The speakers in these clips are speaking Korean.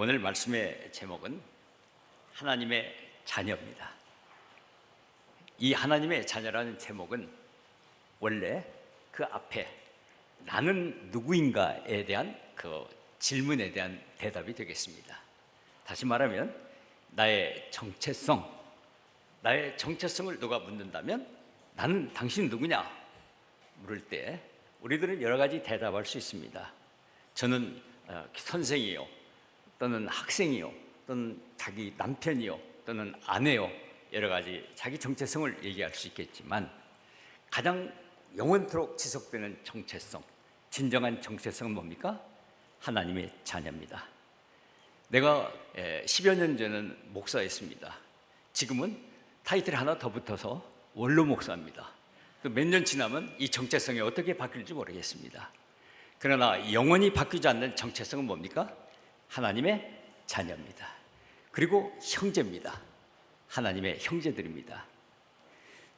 오늘 말씀의 제목은 하나님의 자녀입니다. 이 하나님의 자녀라는 제목은 원래 그 앞에 나는 누구인가에 대한 그 질문에 대한 대답이 되겠습니다. 다시 말하면 나의 정체성을 누가 묻는다면 나는 당신 누구냐 물을 때 우리들은 여러 가지 대답할 수 있습니다. 저는 선생이요, 또는 학생이요, 또는 자기 남편이요, 또는 아내요, 여러 가지 자기 정체성을 얘기할 수 있겠지만 가장 영원토록 지속되는 정체성, 진정한 정체성은 뭡니까? 하나님의 자녀입니다. 내가 10여 년 전에는 목사였습니다. 지금은 타이틀이 하나 더 붙어서 원로 목사입니다. 또 몇 년 지나면 이 정체성이 어떻게 바뀔지 모르겠습니다. 그러나 영원히 바뀌지 않는 정체성은 뭡니까? 하나님의 자녀입니다. 그리고 형제입니다. 하나님의 형제들입니다.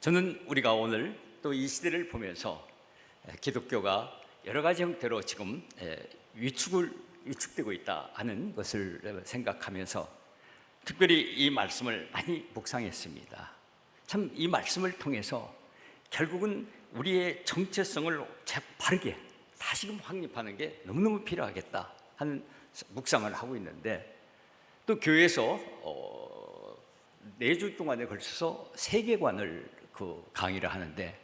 저는 우리가 오늘 또 이 시대를 보면서 기독교가 여러 가지 형태로 지금 위축되고 있다 하는 것을 생각하면서 특별히 이 말씀을 많이 묵상했습니다. 참 이 말씀을 통해서 결국은 우리의 정체성을 바르게 다시금 확립하는 게 너무너무 필요하겠다 하는 묵상을 하고 있는데, 또 교회에서 4주 동안에 걸쳐서 세계관을 강의를 하는데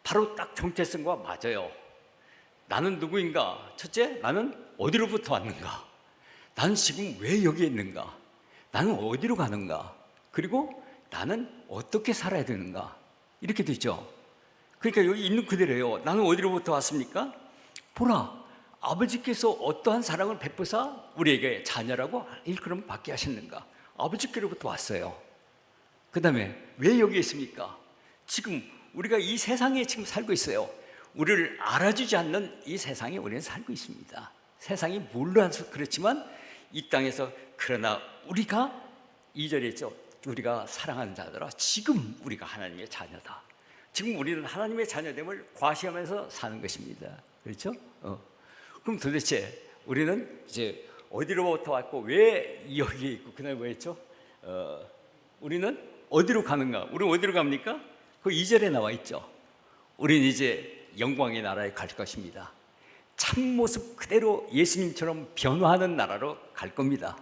바로 딱 정체성과 맞아요. 나는 누구인가? 첫째, 나는 어디로부터 왔는가? 나는 지금 왜 여기에 있는가? 나는 어디로 가는가? 그리고 나는 어떻게 살아야 되는가? 이렇게 되죠. 그러니까 여기 있는 그대로예요. 나는 어디로부터 왔습니까? 보라, 아버지께서 어떠한 사랑을 베푸사 우리에게 자녀라고 일컬음 받게 하셨는가? 아버지께로부터 왔어요. 그 다음에 왜 여기 있습니까? 지금 우리가 이 세상에 지금 살고 있어요. 우리를 알아주지 않는 이 세상에 우리는 살고 있습니다. 세상이 몰라서 그렇지만 이 땅에서, 그러나 우리가 2절에 있죠. 우리가 사랑하는 자들아, 지금 우리가 하나님의 자녀다. 지금 우리는 하나님의 자녀됨을 과시하면서 사는 것입니다. 그렇죠? 그럼 도대체 우리는 이제 어디로부터 왔고 왜 여기에 있고 그다음에 뭐였죠? 우리는 어디로 가는가? 우리는 어디로 갑니까? 그 2절에 나와 있죠. 우리는 이제 영광의 나라에 갈 것입니다. 참모습 그대로 예수님처럼 변화하는 나라로 갈 겁니다.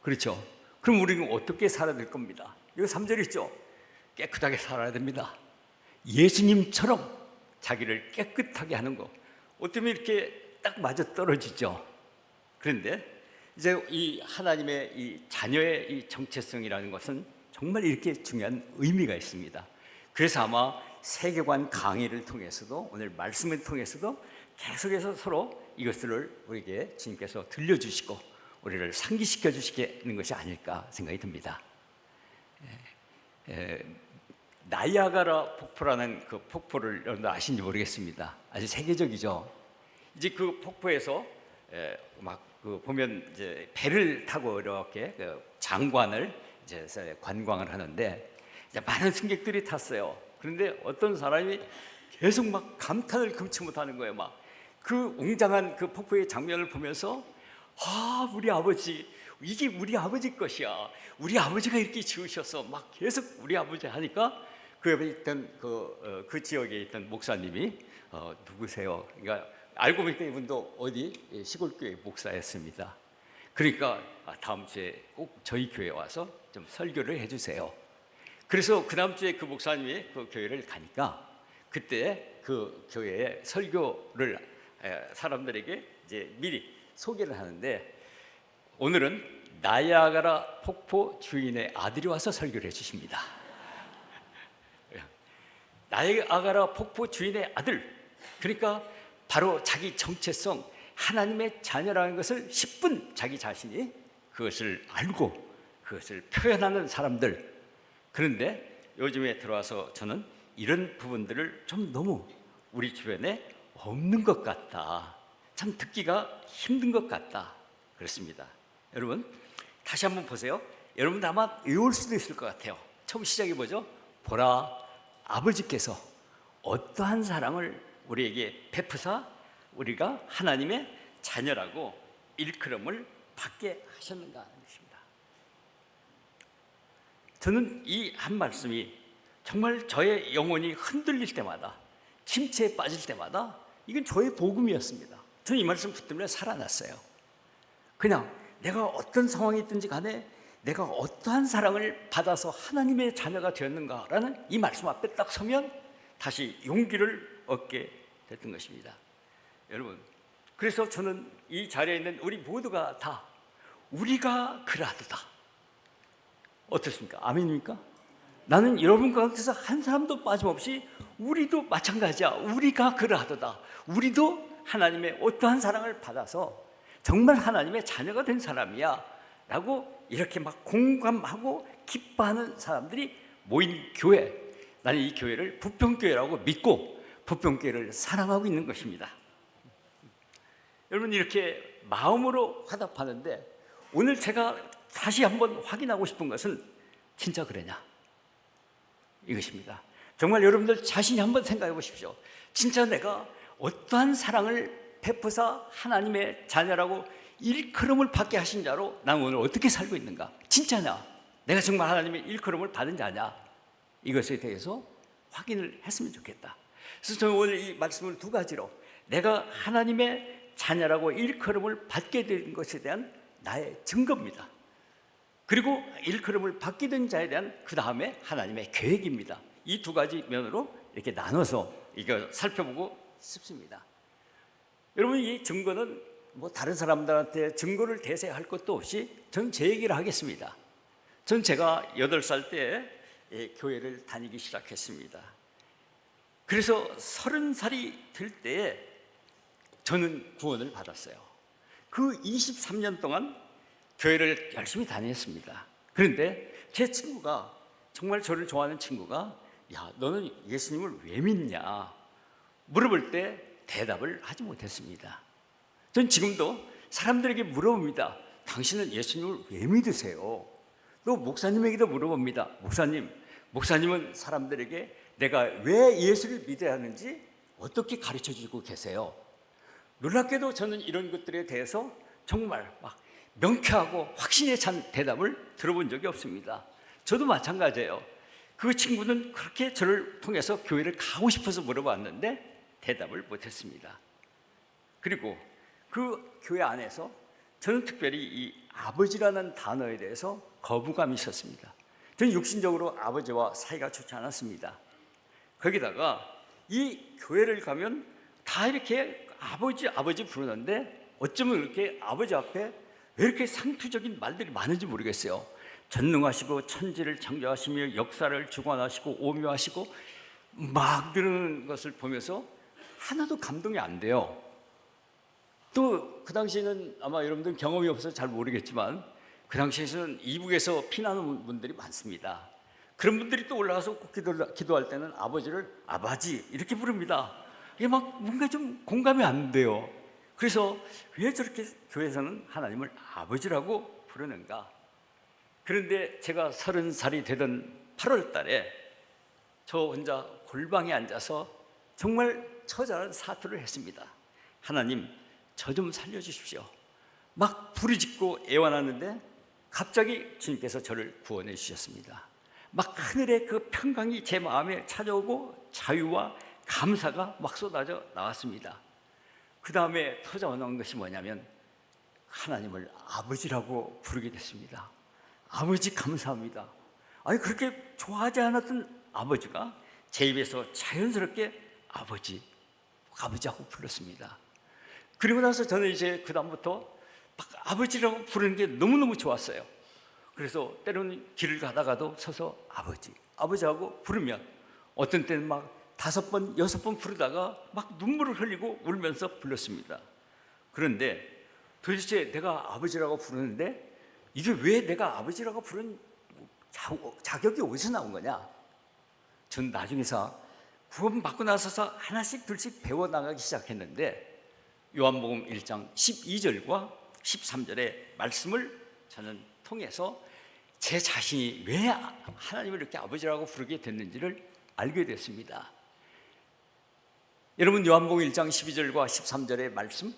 그렇죠? 그럼 우리는 어떻게 살아야 될 겁니다? 여기 3절 있죠? 깨끗하게 살아야 됩니다. 예수님처럼 자기를 깨끗하게 하는 거. 어쩌면 이렇게 딱 맞아 떨어지죠. 그런데 이제 이 하나님의 이 자녀의 이 정체성이라는 것은 정말 이렇게 중요한 의미가 있습니다. 그래서 아마 세계관 강의를 통해서도, 오늘 말씀을 통해서도 계속해서 서로 이것을 우리에게 주님께서 들려주시고 우리를 상기시켜 주시는 것이 아닐까 생각이 듭니다. 나이아가라 폭포라는 그 폭포를 여러분들 아시는지 모르겠습니다. 아주 세계적이죠. 이제 그 폭포에서 보면 이제 배를 타고 이렇게 장관을 이제 관광을 하는데 이제 많은 승객들이 탔어요. 그런데 어떤 사람이 계속 막 감탄을 금치 못하는 거예요. 막 그 웅장한 그 폭포의 장면을 보면서, 우리 아버지, 이게 우리 아버지 것이야. 우리 아버지가 이렇게 지으셔서 막 계속 우리 아버지 하니까 그 옆에 있던 그 지역에 있던 목사님이 누구세요? 그러니까 알고 보니까 이분도 어디 시골교회 목사였습니다. 그러니까 다음 주에 꼭 저희 교회에 와서 좀 설교를 해주세요. 그래서 그 다음 주에 그 목사님이 그 교회를 가니까 그때 그 교회에 설교를 사람들에게 이제 미리 소개를 하는데, 오늘은 나이아가라 폭포 주인의 아들이 와서 설교를 해주십니다. 나이아가라 폭포 주인의 아들, 그러니까 바로 자기 정체성, 하나님의 자녀라는 것을 10분 자기 자신이 그것을 알고 그것을 표현하는 사람들. 그런데 요즘에 들어와서 저는 이런 부분들을 좀 너무 우리 주변에 없는 것 같다, 참 듣기가 힘든 것 같다, 그렇습니다. 여러분 다시 한번 보세요. 여러분 아마 외울 수도 있을 것 같아요. 처음 시작해 보죠. 보라, 아버지께서 어떠한 사랑을 우리에게 베푸사 우리가 하나님의 자녀라고 일컬음을 받게 하셨는가 하는 것입니다. 저는 이 한 말씀이 정말 저의 영혼이 흔들릴 때마다, 침체에 빠질 때마다 이건 저의 복음이었습니다. 저는 이 말씀 붙들면 살아났어요. 그냥 내가 어떤 상황이 있든지 간에 내가 어떠한 사랑을 받아서 하나님의 자녀가 되었는가라는 이 말씀 앞에 딱 서면 다시 용기를 얻게 됐던 것입니다. 여러분, 그래서 저는 이 자리에 있는 우리 모두가 다 우리가 그러하도다. 어떻습니까? 아멘입니까? 나는 여러분 가운데서 한 사람도 빠짐없이 우리도 마찬가지야. 우리가 그러하도다. 우리도 하나님의 어떠한 사랑을 받아서 정말 하나님의 자녀가 된 사람이야 라고 이렇게 막 공감하고 기뻐하는 사람들이 모인 교회, 나는 이 교회를 부평교회라고 믿고 부평교회를 사랑하고 있는 것입니다. 여러분, 이렇게 마음으로 화답하는데 오늘 제가 다시 한번 확인하고 싶은 것은 진짜 그러냐 이것입니다. 정말 여러분들 자신이 한번 생각해 보십시오. 진짜 내가 어떠한 사랑을 베푸사 하나님의 자녀라고 일컬음을 받게 하신 자로 난 오늘 어떻게 살고 있는가? 진짜냐? 내가 정말 하나님의 일컬음을 받은 자냐? 이것에 대해서 확인을 했으면 좋겠다. 그래서 저는 오늘 이 말씀을 두 가지로, 내가 하나님의 자녀라고 일컬음을 받게 된 것에 대한 나의 증거입니다. 그리고 일컬음을 받게 된 자에 대한 그 다음에 하나님의 계획입니다. 이 두 가지 면으로 이렇게 나눠서 이거 살펴보고 싶습니다. 여러분, 이 증거는 뭐 다른 사람들한테 증거를 대세할 것도 없이 전 제 얘기를 하겠습니다. 전 제가 8살 때 교회를 다니기 시작했습니다. 그래서 30살이 될 때에 저는 구원을 받았어요. 그 23년 동안 교회를 열심히 다녔습니다. 그런데 제 친구가, 정말 저를 좋아하는 친구가, 야, 너는 예수님을 왜 믿냐 물어볼 때 대답을 하지 못했습니다. 전 지금도 사람들에게 물어봅니다. 당신은 예수님을 왜 믿으세요? 또 목사님에게도 물어봅니다. 목사님은 사람들에게 내가 왜 예수를 믿어야 하는지 어떻게 가르쳐주고 계세요? 놀랍게도 저는 이런 것들에 대해서 정말 막 명쾌하고 확신에 찬 대답을 들어본 적이 없습니다. 저도 마찬가지예요. 그 친구는 그렇게 저를 통해서 교회를 가고 싶어서 물어봤는데 대답을 못했습니다. 그리고 그 교회 안에서 저는 특별히 이 아버지라는 단어에 대해서 거부감이 있었습니다. 저는 육신적으로 아버지와 사이가 좋지 않았습니다. 거기다가 이 교회를 가면 다 이렇게 아버지 부르는데 어쩌면 이렇게 아버지 앞에 왜 이렇게 상투적인 말들이 많은지 모르겠어요. 전능하시고 천지를 창조하시며 역사를 주관하시고 오묘하시고 막 들은 것을 보면서 하나도 감동이 안 돼요. 또 그 당시에는 아마 여러분들 경험이 없어서 잘 모르겠지만 그 당시에는 이북에서 피나는 분들이 많습니다. 그런 분들이 또 올라가서 꼭 기도할 때는 아버지를 아바지 이렇게 부릅니다. 이게 막 뭔가 좀 공감이 안 돼요. 그래서 왜 저렇게 교회에서는 하나님을 아버지라고 부르는가? 그런데 제가 30살이 되던 8월 달에 저 혼자 골방에 앉아서 정말 처절한 사투를 했습니다. 하나님, 저 좀 살려주십시오. 막 부르짖고 애원하는데 갑자기 주님께서 저를 구원해 주셨습니다. 막 하늘의 그 평강이 제 마음에 찾아오고 자유와 감사가 막 쏟아져 나왔습니다. 그 다음에 터져나온 것이 뭐냐면 하나님을 아버지라고 부르게 됐습니다. 아버지 감사합니다. 아니, 그렇게 좋아하지 않았던 아버지가 제 입에서 자연스럽게 아버지하고 불렀습니다. 그리고 나서 저는 이제 그 다음부터 막 아버지라고 부르는 게 너무너무 좋았어요. 그래서 때로는 길을 가다가도 서서 아버지하고 부르면 어떤 때는 막 5번, 6번 부르다가 막 눈물을 흘리고 울면서 불렀습니다. 그런데 도대체 내가 아버지라고 부르는데 이게 왜 내가 아버지라고 부른 자격이 어디서 나온 거냐? 전 나중에서 구원받고 나서서 하나씩 둘씩 배워나가기 시작했는데 요한복음 1장 12절과 13절의 말씀을 저는 통해서 제 자신이 왜 하나님을 이렇게 아버지라고 부르게 됐는지를 알게 됐습니다. 여러분, 요한복음 1장 12절과 13절의 말씀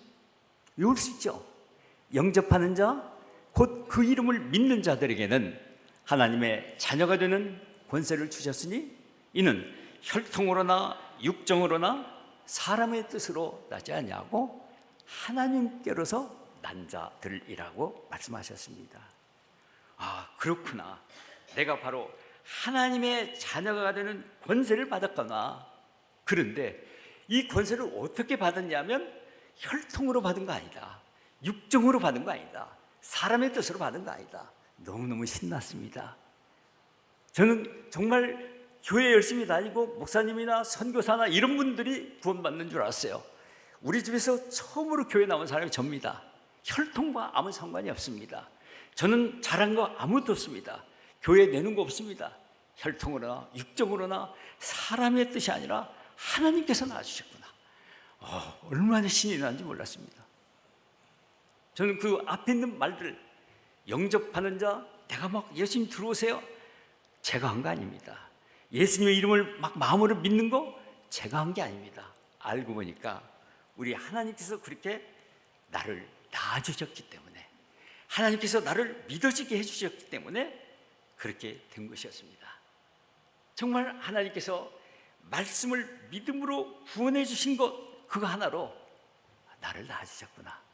외울 수 있죠? 영접하는 자, 곧 그 이름을 믿는 자들에게는 하나님의 자녀가 되는 권세를 주셨으니 이는 혈통으로나 육정으로나 사람의 뜻으로 나지 아니하고 하나님께로서 난 자들이라고 말씀하셨습니다. 아, 그렇구나. 내가 바로 하나님의 자녀가 되는 권세를 받았거나, 그런데 이 권세를 어떻게 받았냐면 혈통으로 받은 거 아니다, 육정으로 받은 거 아니다, 사람의 뜻으로 받은 거 아니다. 너무너무 신났습니다. 저는 정말 교회 열심히 다니고 목사님이나 선교사나 이런 분들이 구원받는 줄 알았어요. 우리 집에서 처음으로 교회 나온 사람이 접니다. 혈통과 아무 상관이 없습니다. 저는 잘한 거 아무것도 없습니다. 교회 내는 거 없습니다. 혈통으로나 육정으로나 사람의 뜻이 아니라 하나님께서 낳아주셨구나. 얼마나 신이 나는지 몰랐습니다. 저는 그 앞에 있는 말들, 영접하는 자, 내가 막 예수님 들어오세요, 제가 한 거 아닙니다. 예수님의 이름을 막 마음으로 믿는 거 제가 한 게 아닙니다. 알고 보니까 우리 하나님께서 그렇게 나를 낳아주셨기 때문에, 하나님께서 나를 믿어지게 해주셨기 때문에 그렇게 된 것이었습니다. 정말 하나님께서 말씀을 믿음으로 구원해 주신 것, 그거 하나로 나를 낳아주셨구나.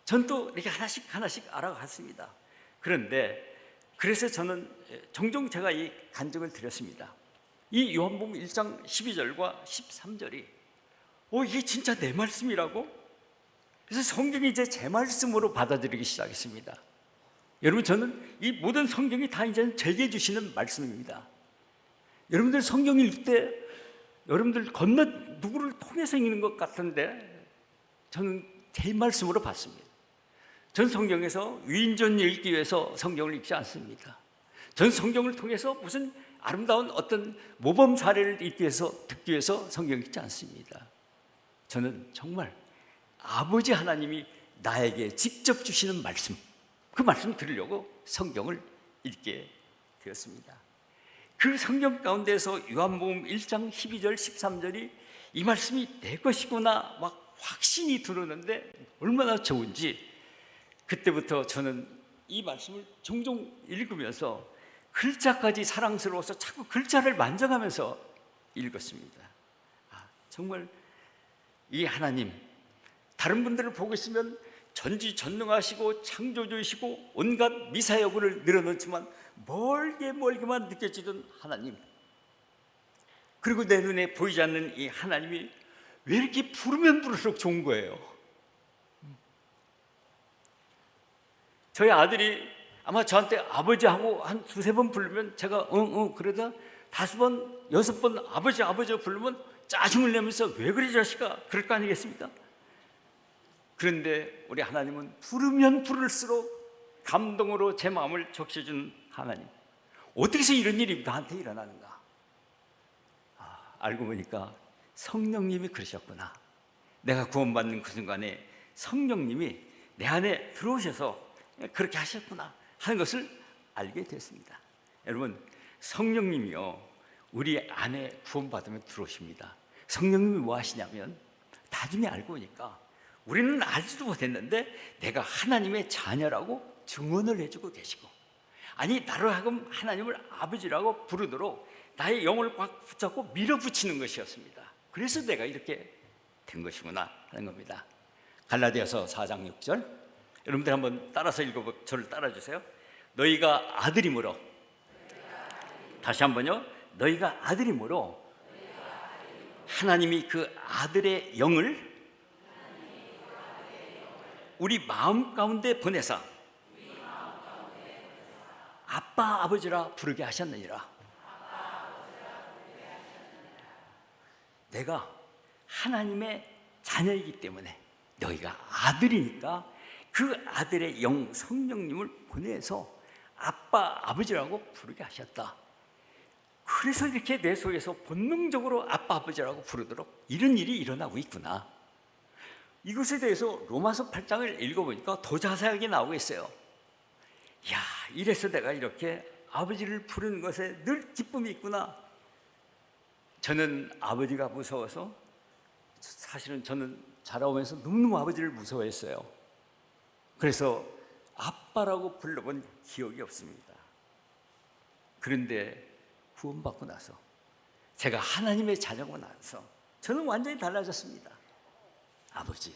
전 또 이렇게 하나씩 알아갔습니다. 그런데 그래서 저는 종종 제가 이 간증을 드렸습니다. 이 요한복음 1장 12절과 13절이 이게 진짜 내 말씀이라고? 그래서 성경이 이제 제 말씀으로 받아들이기 시작했습니다. 여러분, 저는 이 모든 성경이 다 이제 제게 주시는 말씀입니다. 여러분들 성경 읽을 때 여러분들 누구를 통해서 읽는 것 같은데 저는 제 말씀으로 봤습니다. 전 성경에서 위인전 읽기 위해서 성경을 읽지 않습니다. 전 성경을 통해서 무슨 아름다운 어떤 모범 사례를 듣기 위해서 성경을 읽지 않습니다. 저는 정말 아버지 하나님이 나에게 직접 주시는 말씀, 그 말씀 들으려고 성경을 읽게 되었습니다. 그 성경 가운데서 요한복음 1장 12절 13절이 이 말씀이 내 것이구나 막 확신이 들었는데 얼마나 좋은지, 그때부터 저는 이 말씀을 종종 읽으면서 글자까지 사랑스러워서 자꾸 글자를 만져가면서 읽었습니다. 정말 이 하나님, 다른 분들을 보고 있으면 전지전능하시고 창조주이시고 온갖 미사여구를 늘어놓지만 멀게만 느껴지던 하나님, 그리고 내 눈에 보이지 않는 이 하나님이 왜 이렇게 부르면 부를수록 좋은 거예요. 저희 아들이 아마 저한테 아버지 하고 한 두세 번 부르면 제가 그러다 5번, 6번 아버지 부르면 짜증을 내면서 왜 그래 자식아, 그럴 거 아니겠습니까? 그런데 우리 하나님은 부르면 부를수록 감동으로 제 마음을 적셔준 하나님, 어떻게 해서 이런 일이 나한테 일어나는가? 알고 보니까 성령님이 그러셨구나. 내가 구원받는 그 순간에 성령님이 내 안에 들어오셔서 그렇게 하셨구나 하는 것을 알게 됐습니다. 여러분, 성령님이요, 우리 안에 구원받으면 들어오십니다. 성령님이 뭐 하시냐면 나중에 알고 보니까 우리는 알지도 못했는데 내가 하나님의 자녀라고 증언을 해주고 계시고, 아니 나로 하여금 하나님을 아버지라고 부르도록 나의 영혼을 꽉 붙잡고 밀어붙이는 것이었습니다. 그래서 내가 이렇게 된 것이구나 하는 겁니다. 갈라디아서 4장 6절, 여러분들 한번 따라서 읽어보, 저를 따라주세요. 너희가 아들이므로, 다시 한번요, 너희가 아들이므로 하나님이 그 아들의 영을 우리 마음 가운데 보내사 아빠 아버지라 부르게 하셨느니라. 내가 하나님의 자녀이기 때문에, 너희가 아들이니까 그 아들의 영 성령님을 보내서 아빠 아버지라고 부르게 하셨다. 그래서 이렇게 내 속에서 본능적으로 아빠 아버지라고 부르도록 이런 일이 일어나고 있구나. 이것에 대해서 로마서 8장을 읽어보니까 더 자세하게 나오고 있어요. 야, 이래서 내가 이렇게 아버지를 부르는 것에 늘 기쁨이 있구나. 저는 아버지가 무서워서, 사실은 저는 자라오면서 너무너무 아버지를 무서워했어요. 그래서 아빠라고 불러본 기억이 없습니다. 그런데 구원받고 나서 제가 하나님의 자녀가 나서 저는 완전히 달라졌습니다. 아버지,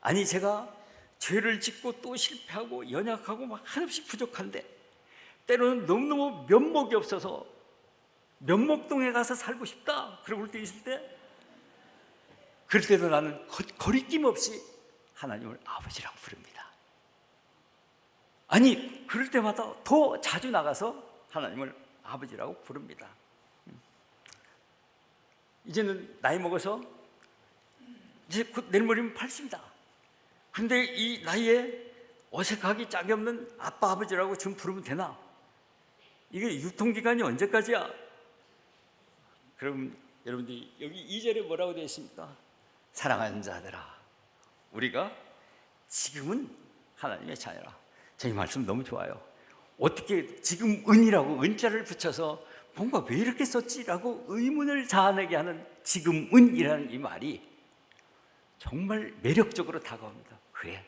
아니 제가 죄를 짓고 또 실패하고 연약하고 막 한없이 부족한데 때로는 너무너무 면목이 없어서 면목동에 가서 살고 싶다 그럴 때 있을 때, 그럴 때도 나는 거리낌 없이 하나님을 아버지라고 부릅니다. 아니 그럴 때마다 더 자주 나가서 하나님을 아버지라고 부릅니다. 이제는 나이 먹어서 이제 곧 내일 모레면 80이다. 근데 이 나이에 어색하기 짝이 없는 아빠 아버지라고 지금 부르면 되나? 이게 유통기간이 언제까지야? 그럼 여러분들이 여기 2절에 뭐라고 되어 있습니까? 사랑하는 자들아, 우리가 지금은 하나님의 자녀라. 제 말씀 너무 좋아요. 어떻게 지금 은이라고 은자를 붙여서 뭔가 왜 이렇게 썼지라고 의문을 자아내게 하는 지금 은이라는 이 말이 정말 매력적으로 다가옵니다. 그래,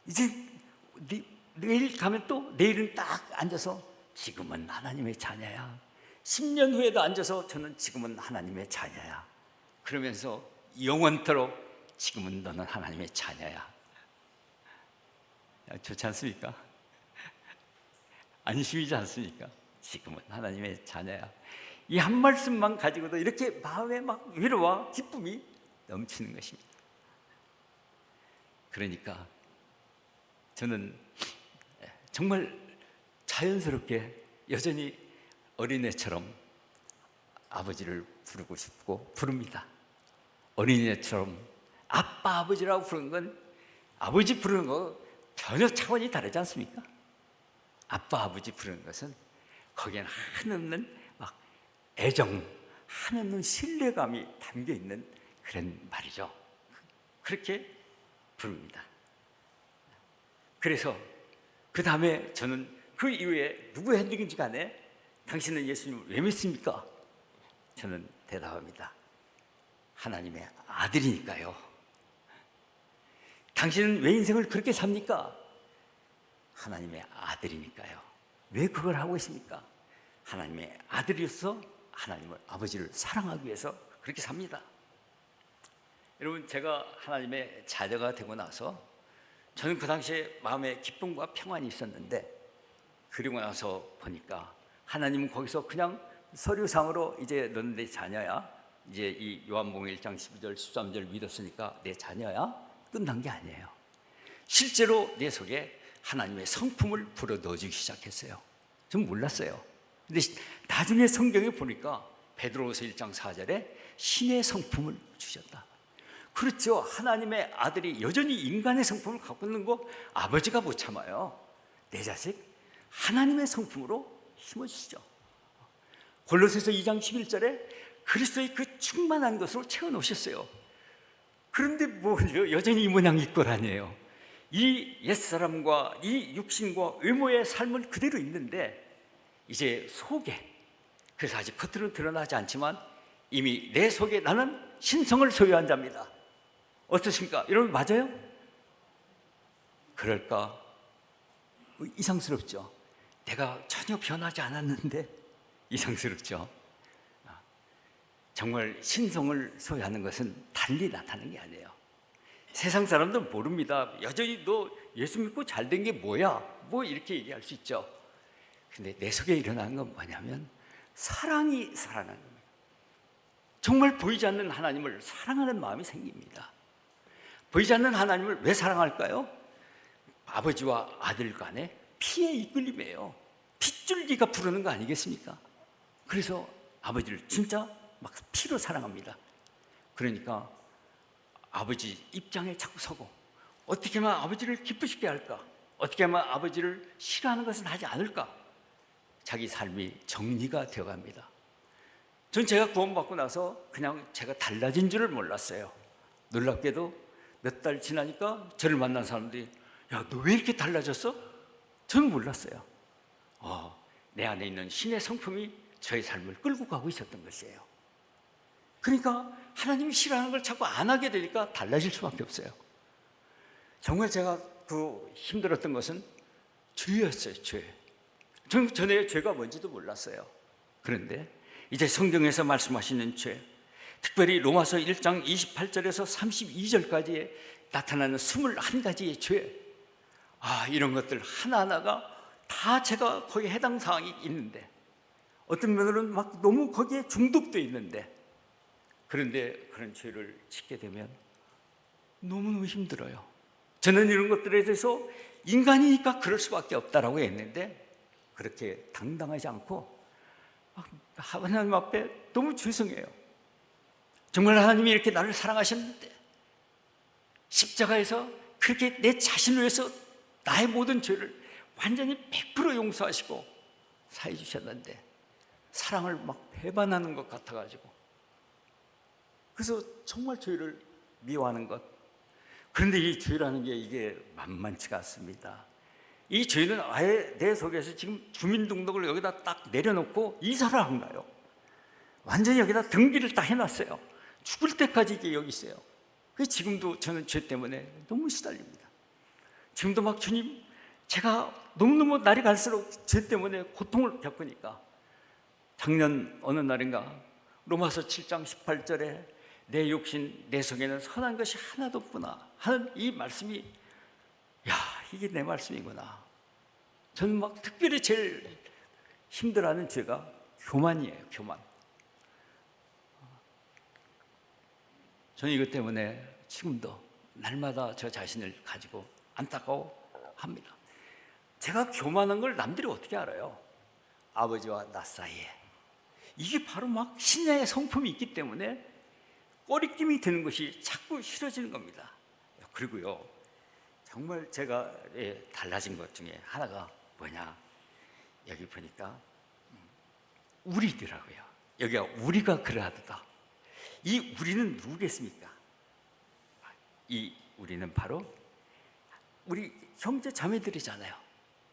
이제 내일 가면 또 내일은 딱 앉아서 지금은 하나님의 자녀야. 10년 후에도 앉아서 저는 지금은 하나님의 자녀야. 그러면서 영원토록 지금은 너는 하나님의 자녀야. 좋지 않습니까? 안심이지 않습니까? 지금은 하나님의 자녀야. 이 한 말씀만 가지고도 이렇게 마음에 막 위로와 기쁨이 넘치는 것입니다. 그러니까 저는 정말 자연스럽게 여전히 어린애처럼 아버지를 부르고 싶고 부릅니다. 어린애처럼 아빠 아버지라고 부르는 건 아버지 부르는 거 전혀 차원이 다르지 않습니까? 아빠 아버지 부르는 것은 거기에는 한없는 막 애정, 한없는 신뢰감이 담겨 있는 그런 말이죠. 그렇게 부릅니다. 그래서 그 다음에 저는 그 이후에 누구 했는지 간에 당신은 예수님을 왜 믿습니까? 저는 대답합니다. 하나님의 아들이니까요. 당신은 왜 인생을 그렇게 삽니까? 하나님의 아들이니까요. 왜 그걸 하고 있습니까? 하나님의 아들이어서 하나님을 아버지를 사랑하기 위해서 그렇게 삽니다. 여러분, 제가 하나님의 자녀가 되고 나서 저는 그 당시에 마음에 기쁨과 평안이 있었는데, 그리고 나서 보니까 하나님은 거기서 그냥 서류상으로 이제 너는 내 자녀야, 이제 이 요한복음 1장 12절 13절 믿었으니까 내 자녀야, 끝난 게 아니에요. 실제로 내 속에 하나님의 성품을 불어 넣어주기 시작했어요. 전 몰랐어요. 근데 나중에 성경에 보니까 베드로후서 1장 4절에 신의 성품을 주셨다. 그렇죠. 하나님의 아들이 여전히 인간의 성품을 갖고 있는 거 아버지가 못 참아요. 내 자식 하나님의 성품으로 심어주시죠. 골로새서 2장 11절에 그리스도의 그 충만한 것으로 채워놓으셨어요. 그런데 뭐 여전히 이 모양 이 꼴 아니에요. 이 옛사람과 이 육신과 외모의 삶은 그대로 있는데 이제 속에, 그래서 아직 겉으로는 드러나지 않지만 이미 내 속에 나는 신성을 소유한 자입니다. 어떠십니까? 여러분, 맞아요? 그럴까? 이상스럽죠? 내가 전혀 변하지 않았는데 이상스럽죠? 정말 신성을 소유하는 것은 달리 나타나는 게 아니에요. 세상 사람들은 모릅니다. 여전히 너 예수 믿고 잘 된 게 뭐야? 뭐 이렇게 얘기할 수 있죠. 근데 내 속에 일어나는 건 뭐냐면 사랑이 살아나는 겁니다. 정말 보이지 않는 하나님을 사랑하는 마음이 생깁니다. 보이지 않는 하나님을 왜 사랑할까요? 아버지와 아들 간의 피의 이끌림이에요. 핏줄기가 부르는 거 아니겠습니까? 그래서 아버지를 진짜 막 피로 사랑합니다. 그러니까 아버지 입장에 자꾸 서고, 어떻게 하면 아버지를 기쁘시게 할까? 어떻게 하면 아버지를 싫어하는 것은 하지 않을까? 자기 삶이 정리가 되어갑니다. 전 제가 구원받고 나서 그냥 제가 달라진 줄을 몰랐어요. 놀랍게도 몇 달 지나니까 저를 만난 사람들이 야, 너 왜 이렇게 달라졌어? 저는 몰랐어요. 내 안에 있는 신의 성품이 저의 삶을 끌고 가고 있었던 것이에요. 그러니까 하나님이 싫어하는 걸 자꾸 안 하게 되니까 달라질 수밖에 없어요. 정말 제가 힘들었던 것은 죄였어요, 죄. 저는 전에 죄가 뭔지도 몰랐어요. 그런데 이제 성경에서 말씀하시는 죄, 특별히 로마서 1장 28절에서 32절까지에 나타나는 21가지의 죄, 이런 것들 하나하나가 다 제가 거기에 해당 사항이 있는데, 어떤 면으로는 막 너무 거기에 중독돼 있는데, 그런데 그런 죄를 짓게 되면 너무너무 힘들어요. 저는 이런 것들에 대해서 인간이니까 그럴 수밖에 없다라고 했는데, 그렇게 당당하지 않고 하나님 앞에 너무 죄송해요. 정말 하나님이 이렇게 나를 사랑하셨는데 십자가에서 그렇게 내 자신을 위해서 나의 모든 죄를 완전히 100% 용서하시고 사해 주셨는데 사랑을 막 배반하는 것 같아가지고, 그래서 정말 죄를 미워하는 것. 그런데 이 죄라는 게 이게 만만치가 않습니다. 이 죄는 아예 내 속에서 지금 주민등록을 여기다 딱 내려놓고 이사를 한 거예요. 완전히 여기다 등기를 딱 해놨어요. 죽을 때까지 이게 여기 있어요. 그래서 지금도 저는 죄 때문에 너무 시달립니다. 지금도 막 주님, 제가 너무너무 날이 갈수록 죄 때문에 고통을 겪으니까, 작년 어느 날인가 로마서 7장 18절에 내 육신 내 속에는 선한 것이 하나도 없구나 하는 이 말씀이, 이게 내 말씀이구나. 저는 막 특별히 제일 힘들어하는 죄가 교만이에요. 교만. 저는 이것 때문에 지금도 날마다 저 자신을 가지고 안타까워합니다. 제가 교만한 걸 남들이 어떻게 알아요? 아버지와 나 사이에. 이게 바로 막 신의 성품이 있기 때문에 꺼리낌이 드는 것이 자꾸 싫어지는 겁니다. 그리고요, 정말 제가 달라진 것 중에 하나가 뭐냐, 여기 보니까 우리더라고요. 여기가 우리가 그러하도다. 이 우리는 누구겠습니까? 이 우리는 바로 우리 형제 자매들이잖아요.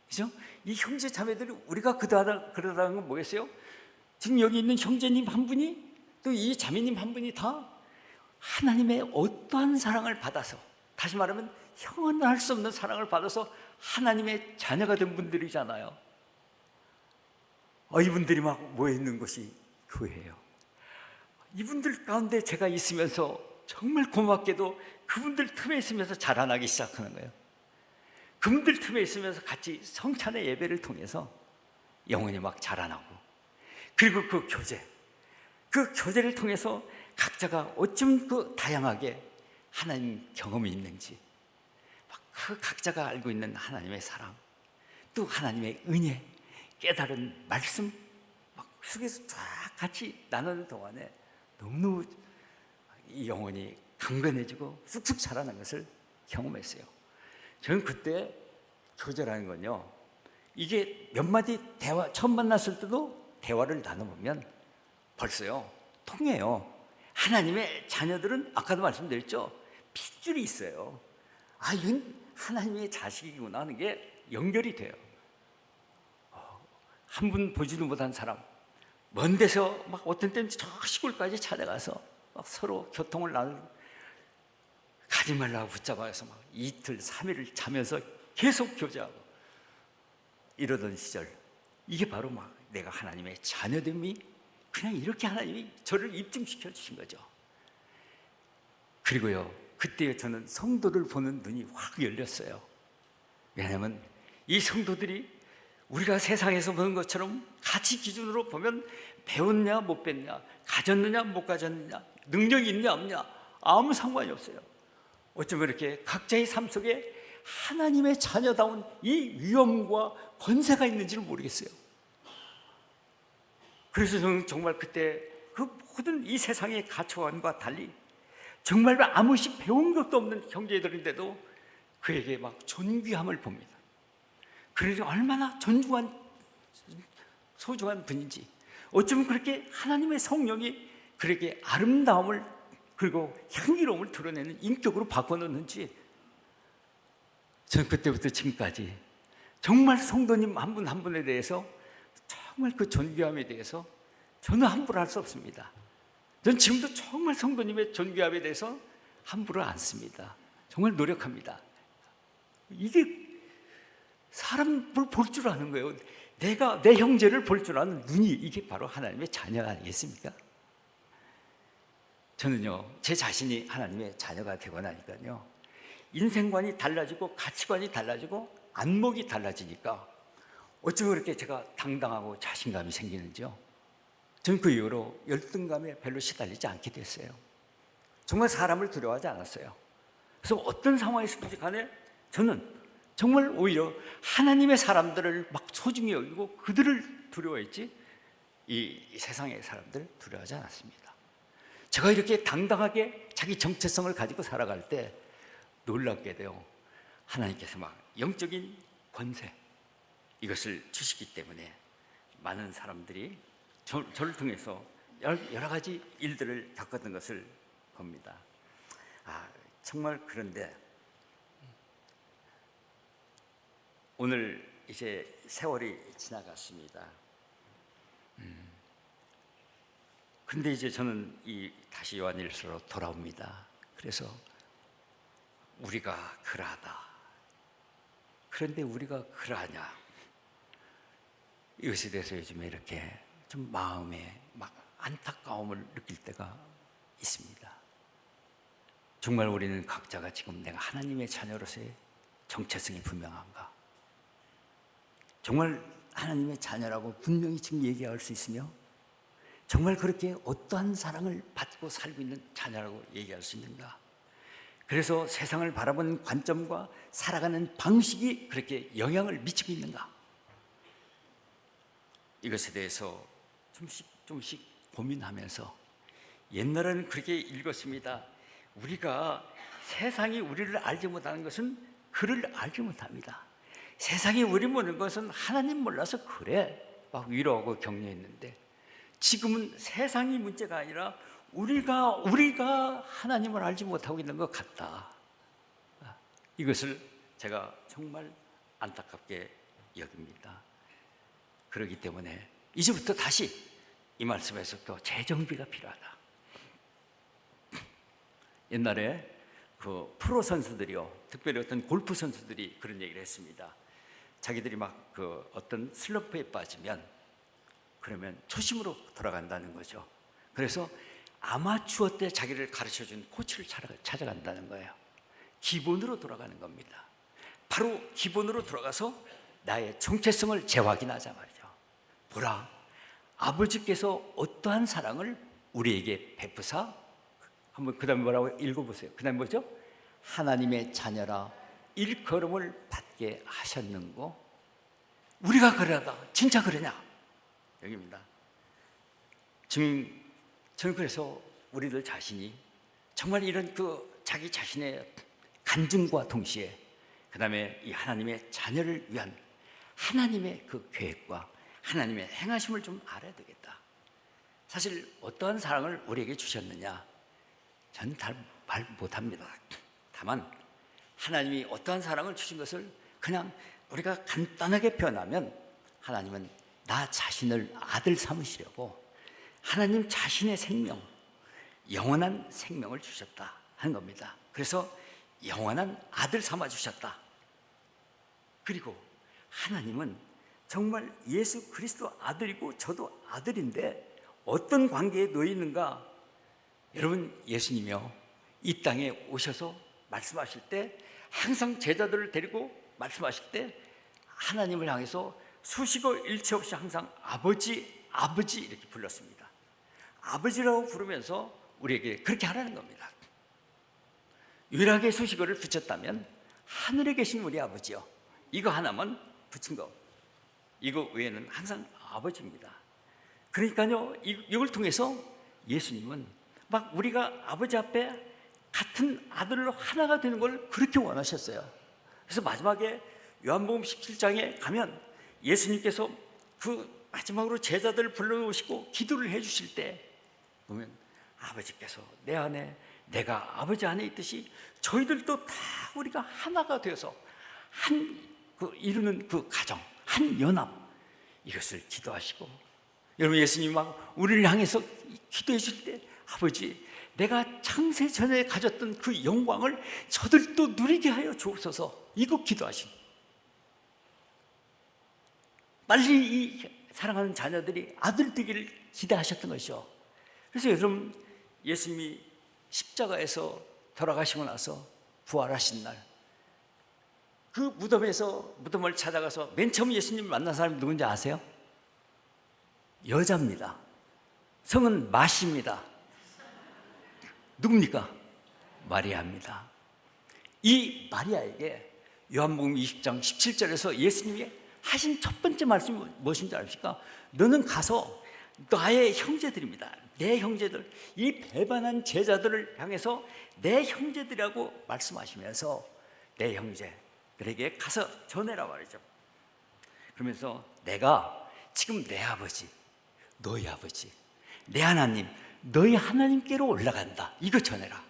그죠? 이 형제 자매들이 우리가 그러다는 건 뭐겠어요? 지금 여기 있는 형제님 한 분이, 또 이 자매님 한 분이 다 하나님의 어떠한 사랑을 받아서, 다시 말하면 형은 할 수 없는 사랑을 받아서 하나님의 자녀가 된 분들이잖아요. 이분들이 막 모여 있는 곳이 교회예요. 이분들 가운데 제가 있으면서 정말 고맙게도 그분들 틈에 있으면서 자라나기 시작하는 거예요. 그분들 틈에 있으면서 같이 성찬의 예배를 통해서 영혼이 막 자라나고, 그리고 그 교제를 통해서 각자가 어쩜 그 다양하게 하나님 경험이 있는지, 그 각자가 알고 있는 하나님의 사랑, 또 하나님의 은혜, 깨달은 말씀 막 속에서 쫙 같이 나누는 동안에 너무너무 이 영혼이 강건해지고 쑥쑥 자라는 것을 경험했어요. 저는 그때 교제라는 건요, 이게 몇 마디 대화, 처음 만났을 때도 대화를 나눠보면 벌써요 통해요. 하나님의 자녀들은 아까도 말씀드렸죠, 핏줄이 있어요. 이건 하나님의 자식이구나 하는 게 연결이 돼요. 한 분 보지도 못한 사람, 먼 데서 막 어떤 때는 저 시골까지 찾아가서 막 서로 교통을 나누고, 가지 말라고 붙잡아서 막 이틀, 3일을 자면서 계속 교제하고 이러던 시절, 이게 바로 막 내가 하나님의 자녀됨이 그냥 이렇게 하나님이 저를 입증시켜 주신 거죠. 그리고요, 그때 저는 성도를 보는 눈이 확 열렸어요. 왜냐하면 이 성도들이 우리가 세상에서 보는 것처럼 가치 기준으로 보면 배웠냐 못 배웠냐, 가졌느냐 못 가졌느냐, 능력이 있냐 없냐 아무 상관이 없어요. 어쩌면 이렇게 각자의 삶 속에 하나님의 자녀다운 이 위엄과 권세가 있는지를 모르겠어요. 그래서 저는 정말 그때 그 모든 이 세상의 가치관과 달리 정말 아무시 배운 것도 없는 형제들인데도 그에게 막 존귀함을 봅니다. 그래서 얼마나 소중한 분인지, 어쩌면 그렇게 하나님의 성령이 그에게 아름다움을 그리고 향기로움을 드러내는 인격으로 바꿔놓는지, 저는 그때부터 지금까지 정말 성도님 한 분 한 분에 대해서 정말 그 존귀함에 대해서 저는 함부로 할 수 없습니다. 저는 지금도 정말 성도님의 존귀함에 대해서 함부로 안 씁니다. 정말 노력합니다. 이게 사람을 볼 줄 아는 거예요. 내가 내 형제를 볼 줄 아는 눈이, 이게 바로 하나님의 자녀가 아니겠습니까? 저는요, 제 자신이 하나님의 자녀가 되고 나니까요, 인생관이 달라지고 가치관이 달라지고 안목이 달라지니까 어쩌면 그렇게 제가 당당하고 자신감이 생기는지요. 저는 그 이후로 열등감에 별로 시달리지 않게 됐어요. 정말 사람을 두려워하지 않았어요. 그래서 어떤 상황에 있든지 간에 저는 정말 오히려 하나님의 사람들을 막 소중히 여기고 그들을 두려워했지, 이 세상의 사람들 두려워하지 않았습니다. 제가 이렇게 당당하게 자기 정체성을 가지고 살아갈 때 놀랍게도요, 하나님께서 막 영적인 권세, 이것을 주시기 때문에 많은 사람들이 저를 통해서 여러 가지 일들을 겪었던 것을 봅니다. 정말. 그런데 오늘 이제 세월이 지나갔습니다. 근데 이제 저는 다시 요한일서로 돌아옵니다. 그래서 우리가 그러하다. 그런데 우리가 그러하냐? 이것에 대해서 요즘에 이렇게 좀 마음에 막 안타까움을 느낄 때가 있습니다. 정말 우리는 각자가 지금 내가 하나님의 자녀로서의 정체성이 분명한가? 정말 하나님의 자녀라고 분명히 지금 얘기할 수 있으며, 정말 그렇게 어떠한 사랑을 받고 살고 있는 자녀라고 얘기할 수 있는가? 그래서 세상을 바라보는 관점과 살아가는 방식이 그렇게 영향을 미치고 있는가? 이것에 대해서 조금씩 고민하면서, 옛날에는 그렇게 읽었습니다. 우리가 세상이 우리를 알지 못하는 것은 그를 알지 못합니다. 세상이 우리 모르는 것은 하나님 몰라서 그래, 막 위로하고 격려했는데, 지금은 세상이 문제가 아니라 우리가 하나님을 알지 못하고 있는 것 같다. 이것을 제가 정말 안타깝게 여깁니다. 그렇기 때문에 이제부터 다시 이 말씀에서 또 재정비가 필요하다. 옛날에 그 프로 선수들이요, 특별히 어떤 골프 선수들이 그런 얘기를 했습니다. 자기들이 막 그 어떤 슬럼프에 빠지면 그러면 초심으로 돌아간다는 거죠. 그래서 아마추어 때 자기를 가르쳐준 코치를 찾아간다는 거예요. 기본으로 돌아가는 겁니다. 바로 기본으로 돌아가서 나의 정체성을 재확인하자 말이죠. 보라, 아버지께서 어떠한 사랑을 우리에게 베푸사, 한번 그 다음에 뭐라고 읽어보세요. 그 다음에 뭐죠? 하나님의 자녀라 일컬음을 받게 하셨는고. 우리가 그러다 진짜 그러냐? 여기입니다. 지금 저는 그래서 우리들 자신이 정말 이런 그 자기 자신의 간증과 동시에 그 다음에 이 하나님의 자녀를 위한 하나님의 그 계획과 하나님의 행하심을 좀 알아야 되겠다. 사실 어떠한 사랑을 우리에게 주셨느냐, 저는 말 못합니다. 다만 하나님이 어떠한 사랑을 주신 것을 그냥 우리가 간단하게 표현하면, 하나님은 나 자신을 아들 삼으시려고 하나님 자신의 생명, 영원한 생명을 주셨다 하는 겁니다. 그래서 영원한 아들 삼아 주셨다. 그리고 하나님은 정말 예수 그리스도 아들이고 저도 아들인데 어떤 관계에 놓여 있는가? 여러분, 예수님이요, 이 땅에 오셔서 말씀하실 때 항상 제자들을 데리고 말씀하실 때 하나님을 향해서 수식어 일체 없이 항상 아버지, 아버지 이렇게 불렀습니다. 아버지라고 부르면서 우리에게 그렇게 하라는 겁니다. 유일하게 수식어를 붙였다면 하늘에 계신 우리 아버지요, 이거 하나만 붙인 거, 이거 외에는 항상 아버지입니다. 그러니까요, 이걸 통해서 예수님은 막 우리가 아버지 앞에 같은 아들로 하나가 되는 걸 그렇게 원하셨어요. 그래서 마지막에 요한복음 17장에 가면 예수님께서 그 마지막으로 제자들을 불러오시고 기도를 해주실 때 보면, 아버지께서 내 안에, 내가 아버지 안에 있듯이 저희들도 다 우리가 하나가 되어서 이루는 그 가정, 한 연합, 이것을 기도하시고, 여러분, 예수님 막 우리를 향해서 기도해 주실 때, 아버지, 내가 창세 전에 가졌던 그 영광을 저들도 누리게 하여 주옵소서. 이거 기도하신. 빨리 이 사랑하는 자녀들이 아들 되기를 기대하셨던 것이죠. 그래서 여러분, 예수님이 십자가에서 돌아가시고 나서 부활하신 날, 그 무덤에서 무덤을 찾아가서 맨 처음 예수님을 만난 사람이 누군지 아세요? 여자입니다. 성은 마시입니다. 누굽니까? 마리아입니다. 이 마리아에게 요한복음 20장 17절에서 예수님이 하신 첫 번째 말씀이 무엇인지 아십니까? 너는 가서 나의 형제들입니다. 내 형제들, 이 배반한 제자들을 향해서 내 형제들이라고 말씀하시면서 내 형제들에게 가서 전해라 말이죠. 그러면서 내가 지금 내 아버지, 너희 아버지, 내 하나님, 너희 하나님께로 올라간다. 이거 전해라.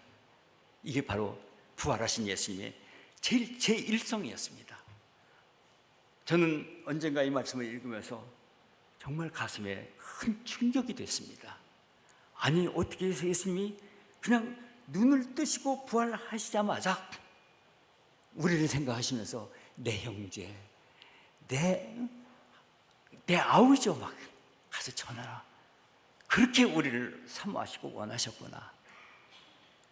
이게 바로 부활하신 예수님의 제1성이었습니다. 저는 언젠가 이 말씀을 읽으면서 정말 가슴에 큰 충격이 됐습니다. 아니, 어떻게 해서 예수님이 그냥 눈을 뜨시고 부활하시자마자 우리를 생각하시면서 내 형제, 내 아우죠, 막 가서 전하라. 그렇게 우리를 사모하시고 원하셨구나.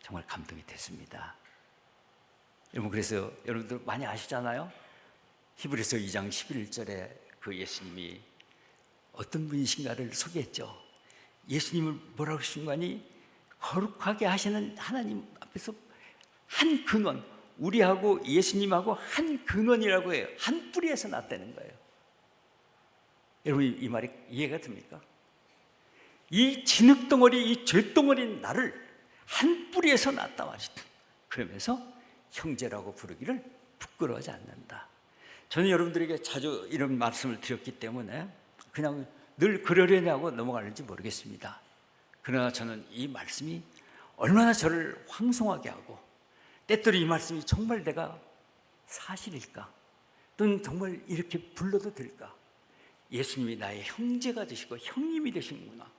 정말 감동이 됐습니다. 여러분, 그래서 여러분들 많이 아시잖아요. 히브리서 2장 11절에 그 예수님이 어떤 분이신가를 소개했죠. 예수님을 뭐라고 하신가니? 거룩하게 하시는 하나님 앞에서 한 근원, 우리하고 예수님하고 한 근원이라고 해요. 한 뿌리에서 났다는 거예요. 여러분, 이 말이 이해가 됩니까? 이 진흙덩어리, 이 죄덩어리인 나를 한 뿌리에서 났다 말이죠. 그러면서 형제라고 부르기를 부끄러워하지 않는다. 저는 여러분들에게 자주 이런 말씀을 드렸기 때문에 그냥 늘 그러려냐고 넘어가는지 모르겠습니다. 그러나 저는 이 말씀이 얼마나 저를 황송하게 하고, 때때로 이 말씀이 정말 내가 사실일까? 또는 정말 이렇게 불러도 될까? 예수님이 나의 형제가 되시고 형님이 되시는구나.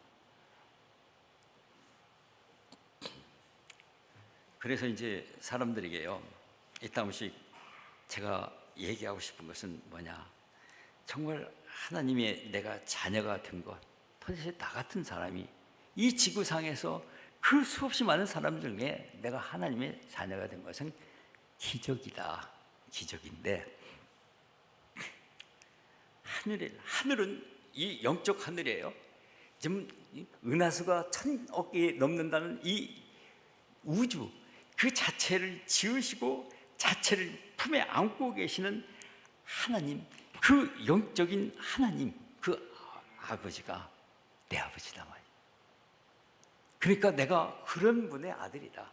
그래서 이제 사람들에게요, 이따금씩 제가 얘기하고 싶은 것은 뭐냐, 정말 하나님의 내가 자녀가 된 것, 도대체 나 같은 사람이 이 지구상에서 그 수없이 많은 사람 중에 내가 하나님의 자녀가 된 것은 기적이다. 기적인데, 하늘은 이 영적 하늘이에요. 지금 은하수가 1000억 개 넘는다는 이 우주 그 자체를 지으시고 자체를 품에 안고 계시는 하나님, 그 영적인 하나님, 그 아버지가 내 아버지다 말이에요. 그러니까 내가 그런 분의 아들이다.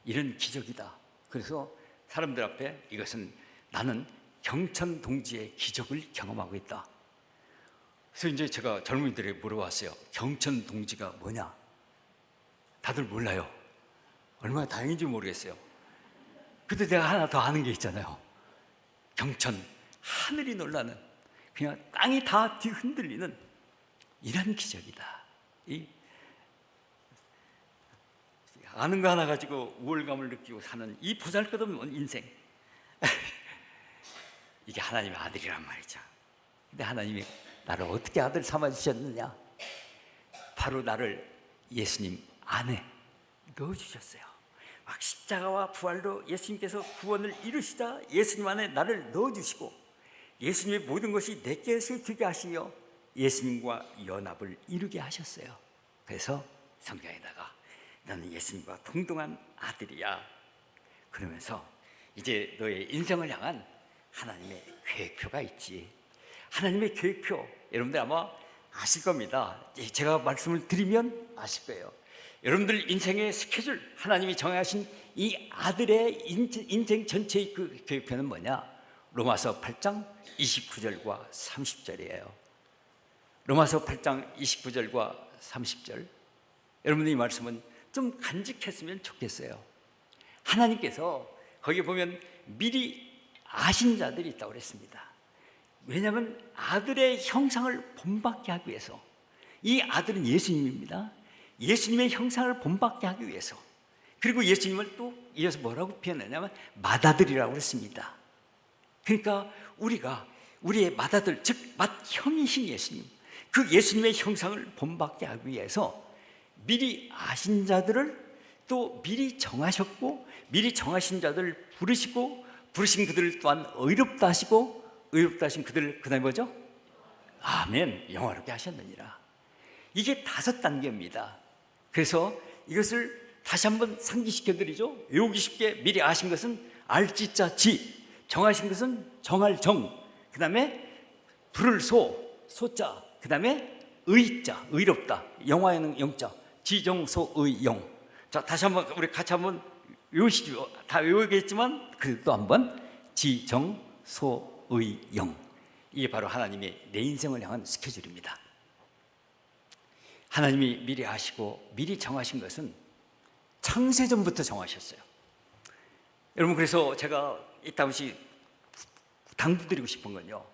이런 기적이다. 그래서 사람들 앞에 이것은 나는 경천 동지의 기적을 경험하고 있다. 그래서 이제 제가 젊은이들에게 물어봤어요. 경천 동지가 뭐냐? 다들 몰라요. 얼마나 다행인지 모르겠어요. 근데 내가 하나 더 아는 게 있잖아요. 경천, 하늘이 놀라는, 그냥 땅이 다 뒤흔들리는 이런 기적이다. 아는 거 하나 가지고 우월감을 느끼고 사는 이 보잘것없는 인생. 이게 하나님의 아들이란 말이죠. 근데 하나님이 나를 어떻게 아들 삼아주셨느냐? 바로 나를 예수님 안에 넣어주셨어요. 막 십자가와 부활로 예수님께서 구원을 이루시자 예수님 안에 나를 넣어주시고, 예수님의 모든 것이 내 것이 되게 하시며 예수님과 연합을 이루게 하셨어요. 그래서 성경에다가 너는 예수님과 동등한 아들이야. 그러면서 이제 너의 인생을 향한 하나님의 계획표가 있지. 하나님의 계획표, 여러분들 아마 아실 겁니다. 제가 말씀을 드리면 아실 거예요. 여러분들 인생의 스케줄, 하나님이 정하신 이 아들의 인생 전체의 그 계획표는 뭐냐? 로마서 8장 29절과 30절이에요. 로마서 8장 29절과 30절. 여러분들 이 말씀은 좀 간직했으면 좋겠어요. 하나님께서 거기 보면 미리 아신 자들이 있다고 그랬습니다. 왜냐하면 아들의 형상을 본받게 하기 위해서, 이 아들은 예수님입니다. 예수님의 형상을 본받게 하기 위해서. 그리고 예수님을 또 이어서 뭐라고 표현하냐면 맏아들이라고 그랬습니다. 그러니까 우리의 맏아들, 즉 맏형이신 예수님, 그 예수님의 형상을 본받게 하기 위해서 미리 아신 자들을 또 미리 정하셨고, 미리 정하신 자들을 부르시고, 부르신 그들을 또한 의롭다 하시고, 의롭다 하신 그들을 그 다음에 뭐죠? 아멘, 영화롭게 하셨느니라. 이게 5단계입니다. 그래서 이것을 다시 한번 상기시켜 드리죠. 외우기 쉽게 미리 아신 것은 알지자 지, 정하신 것은 정할 정, 그 다음에 부를 소자, 그 다음에 의자, 의롭다, 영화에는 영자, 지정소의 영. 자, 다시 한번 우리 같이 한번 외우시죠. 다 외우겠지만 그래도 한번 지정소의 영. 이게 바로 하나님의 내 인생을 향한 스케줄입니다. 하나님이 미리 아시고 미리 정하신 것은 창세전부터 정하셨어요. 여러분, 그래서 제가 이따시 당부드리고 싶은 건요,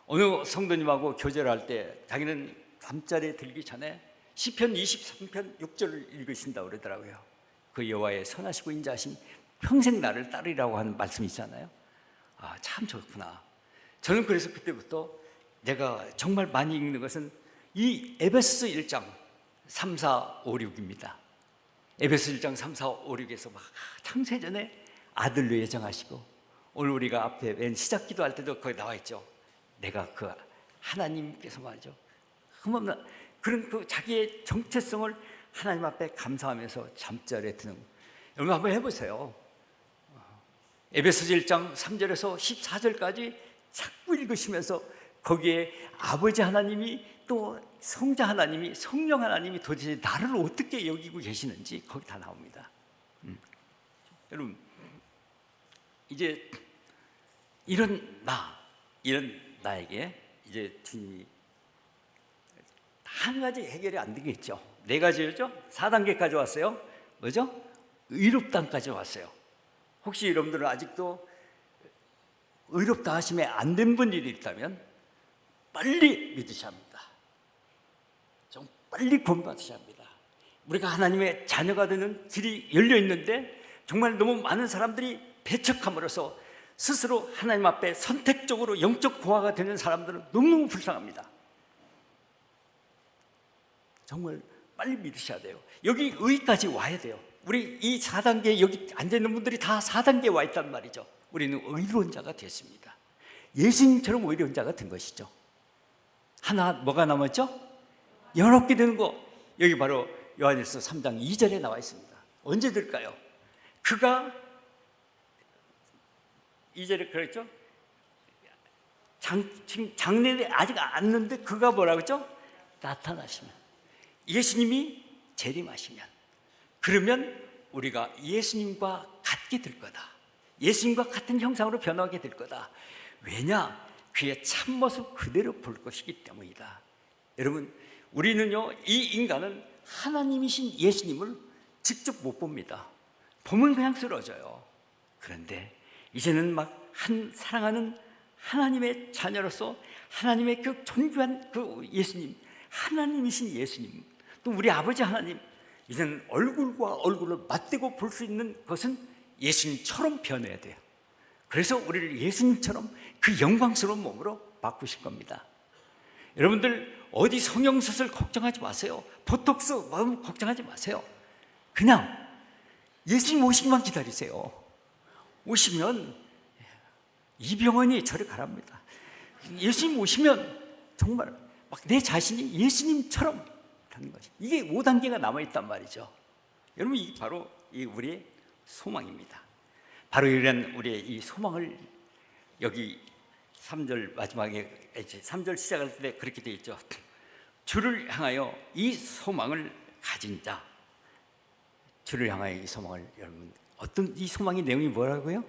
어느 성도님하고 교제를 할 때 자기는 잠자리에 들기 전에 시편 23편 6절을 읽으신다고 그러더라고요. 그 여호와의 선하시고 인자하심 평생 나를 따르리라고 하는 말씀이 있잖아요. 아, 참 좋구나. 저는 그래서 그때부터 내가 정말 많이 읽는 것은 이 에베소서 1장 3, 4, 5, 6입니다. 에베소 1장 3, 4, 5, 6에서 막 창세전에 아들로 예정하시고, 오늘 우리가 앞에 맨 시작 기도할 때도 거기 나와 있죠. 내가 그 하나님께서 말이죠, 흠없는 그런 그 자기의 정체성을 하나님 앞에 감사하면서 잠자리에 드는. 여러분 한번 해보세요. 에베소서 1장 3절에서 14절까지 자꾸 읽으시면서 거기에 아버지 하나님이 또 성자 하나님이, 성령 하나님이 도대체 나를 어떻게 여기고 계시는지 거기 다 나옵니다. 여러분, 이제 이런 나에게 이제 주님이 한 가지 해결이 안 되겠죠. 4가지였죠? 4단계까지 왔어요. 뭐죠? 의롭다까지 왔어요. 혹시 여러분들은 아직도 의롭다 하심에 안 된 분들이 있다면 빨리 믿으셔야 합니다. 좀 빨리 구원받으셔야 합니다. 우리가 하나님의 자녀가 되는 길이 열려 있는데 정말 너무 많은 사람들이 배척함으로써 스스로 하나님 앞에 선택적으로 영적 고아가 되는 사람들은 너무너무 불쌍합니다. 정말 빨리 믿으셔야 돼요. 여기 의까지 와야 돼요. 우리 이 4단계 여기 앉아있는 분들이 다 4단계에 와 있단 말이죠. 우리는 의로운 자가 됐습니다. 예수님처럼 의로운 자가 된 것이죠. 하나 뭐가 남았죠? 영원롭게 되는 거. 여기 바로 요한일서 3장 2절에 나와 있습니다. 언제 될까요? 그가 2절에 그랬죠? 장래에 아직 안 왔는데 그가 뭐라고 했죠? 나타나시면, 예수님이 재림하시면, 그러면 우리가 예수님과 같게 될 거다. 예수님과 같은 형상으로 변화하게 될 거다. 왜냐? 그의 참모습 그대로 볼 것이기 때문이다. 여러분, 우리는요, 이 인간은 하나님이신 예수님을 직접 못 봅니다. 보면 그냥 쓰러져요. 그런데 이제는 막 사랑하는 하나님의 자녀로서 하나님의 그 존귀한 그 예수님, 하나님이신 예수님, 또 우리 아버지 하나님, 이제는 얼굴과 얼굴을 맞대고 볼 수 있는 것은 예수님처럼 변해야 돼요. 그래서 우리를 예수님처럼 그 영광스러운 몸으로 바꾸실 겁니다. 여러분들 어디 성형수술 걱정하지 마세요. 보톡스 마음 걱정하지 마세요. 그냥 예수님 오시기만 기다리세요. 오시면 이병헌이 저를 가랍니다. 예수님 오시면 정말 막 내 자신이 예수님처럼 하는 것이, 이게 5단계가 남아있단 말이죠. 여러분, 이게 바로 우리의 소망입니다. 바로 이런 우리의 이 소망을 여기 3절 마지막에 3절 시작할 때 그렇게 되어 있죠. 주를 향하여 이 소망을 가진 자. 주를 향하여 이 소망을, 여러분 어떤 이 소망의 내용이 뭐라고요?